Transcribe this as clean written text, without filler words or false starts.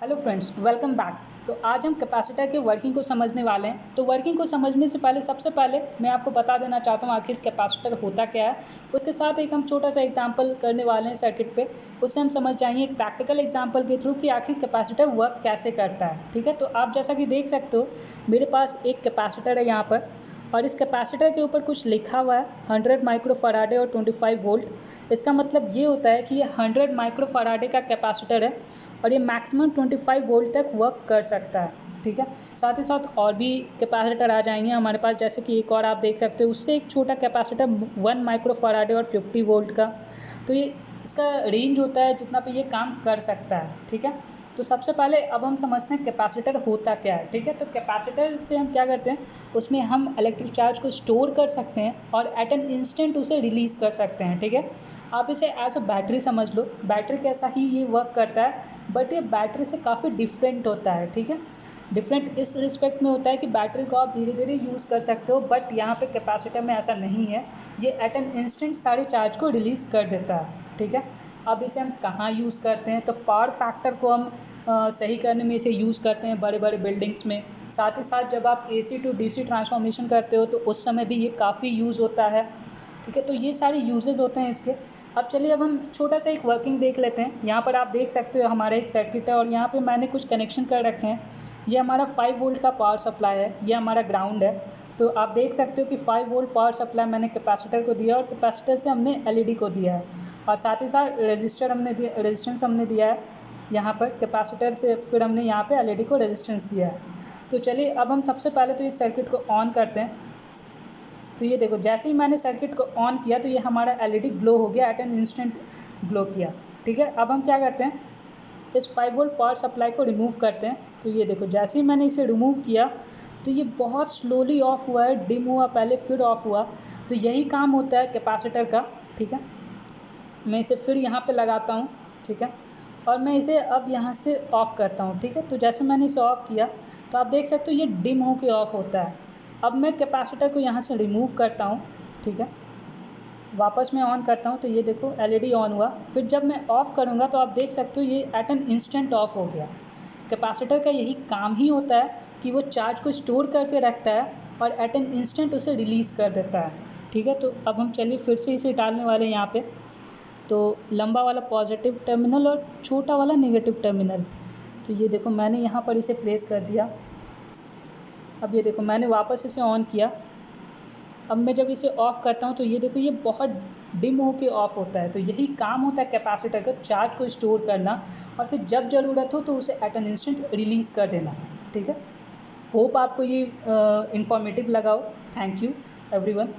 Hello friends, welcome back. तो आज हम कैपेसिटर के वर्किंग को समझने वाले हैं। तो वर्किंग को समझने से पहले सबसे पहले मैं आपको बता देना चाहता हूँ आखिर कैपेसिटर होता क्या है। उसके साथ एक हम छोटा सा एग्जांपल करने वाले हैं सर्किट पे। उससे हम समझ जाएंगे एक प्रैक्टिकल एग्जांपल के थ्रू कि आखिर कैपेसिटर वर्क कैसे करता है। ठीक है, तो आप जैसा कि देख सकते हो मेरे पास एक कैपेसिटर है यहाँ पर, और इस कैपेसिटर के ऊपर कुछ लिखा हुआ है 100 माइक्रोफराडे और 25 वोल्ट। इसका मतलब ये होता है कि ये 100 माइक्रोफराडे का कैपेसिटर है और ये मैक्सिमम 25 वोल्ट तक वर्क कर सकता है। ठीक है, साथ ही साथ और भी कैपेसिटर आ जाएंगे हमारे पास, जैसे कि एक और आप देख सकते हो उससे एक छोटा कैपेसिटर 1 माइक्रोफराडे और 50 वोल्ट का। तो ये इसका रेंज होता है जितना पे ये काम कर सकता है। ठीक है, तो सबसे पहले अब हम समझते हैं कैपेसिटर होता क्या है। ठीक है, तो कैपेसिटर से हम क्या करते हैं, उसमें हम इलेक्ट्रिक चार्ज को स्टोर कर सकते हैं और एट एन इंस्टेंट उसे रिलीज़ कर सकते हैं। ठीक है, आप इसे एज अ बैटरी समझ लो, बैटरी कैसा ही ये वर्क करता है, बट ये बैटरी से काफ़ी डिफरेंट होता है। ठीक है, डिफरेंट इस रिस्पेक्ट में होता है कि बैटरी को आप धीरे धीरे यूज़ कर सकते हो, बट यहाँ पे कैपेसिटर में ऐसा नहीं है। ये एट एन इंस्टेंट सारे चार्ज को रिलीज़ कर देता है। ठीक है, अब इसे हम कहाँ यूज़ करते हैं, तो पावर फैक्टर को हम सही करने में इसे यूज़ करते हैं बड़े बड़े बिल्डिंग्स में। साथ ही साथ जब आप AC टू DC ट्रांसफॉर्मेशन करते हो तो उस समय भी ये काफ़ी यूज़ होता है। ठीक है, तो ये सारे यूजेस होते हैं इसके। अब चलिए अब हम छोटा सा एक वर्किंग देख लेते हैं। यहाँ पर आप देख सकते हो हमारा एक सर्किट है और यहाँ पे मैंने कुछ कनेक्शन कर रखे हैं। ये हमारा 5 वोल्ट का पावर सप्लाई है, ये हमारा ग्राउंड है। तो आप देख सकते हो कि 5 वोल्ट पावर सप्लाई मैंने कैपेसिटर को दिया और कैपेसिटर से हमने LED को दिया है, और साथ ही साथ रेजिस्टेंस हमने दिया है यहाँ पर कैपेसिटर से, फिर हमने यहाँ पे LED को रेजिस्टेंस दिया है। तो चलिए अब हम सबसे पहले तो इस सर्किट को ऑन करते हैं। तो ये देखो जैसे ही मैंने सर्किट को ऑन किया तो ये हमारा LED ग्लो हो गया, एट एन इंस्टेंट ग्लो किया। ठीक है, अब हम क्या करते हैं, इस 5 वोल्ट पावर सप्लाई को रिमूव करते हैं। तो ये देखो जैसे ही मैंने इसे रिमूव किया तो ये बहुत स्लोली ऑफ हुआ है, डिम हुआ पहले फिर ऑफ हुआ। तो यही काम होता है कैपेसिटर का। ठीक है, मैं इसे फिर यहाँ पे लगाता हूँ। ठीक है, और मैं इसे अब यहाँ से ऑफ़ करता हूँ। ठीक है, तो जैसे मैंने इसे ऑफ़ किया तो आप देख सकते हो ये डिम होके ऑफ़ होता है। अब मैं कैपेसिटर को यहाँ से रिमूव करता हूँ। ठीक है, वापस मैं ऑन करता हूँ तो ये देखो LED ऑन हुआ। फिर जब मैं ऑफ़ करूँगा तो आप देख सकते हो ये एट एन इंस्टेंट ऑफ हो गया। कैपेसिटर का यही काम ही होता है कि वो चार्ज को स्टोर करके रखता है और एट एन इंस्टेंट उसे रिलीज़ कर देता है। ठीक है, तो अब हम चलिए फिर से इसे डालने वाले हैं यहाँ पे। तो लंबा वाला पॉजिटिव टर्मिनल और छोटा वाला नेगेटिव टर्मिनल। तो ये देखो मैंने यहाँ पर इसे प्लेस कर दिया। अब ये देखो मैंने वापस इसे ऑन किया। अब मैं जब इसे ऑफ़ करता हूँ तो ये देखो ये बहुत डिम होके ऑफ़ होता है। तो यही काम होता है कैपेसिटर का, चार्ज को स्टोर करना और फिर जब ज़रूरत हो तो उसे एट एन इंस्टेंट रिलीज़ कर देना। ठीक है, होप आपको ये इन्फॉर्मेटिव लगा हो। Thank you everyone.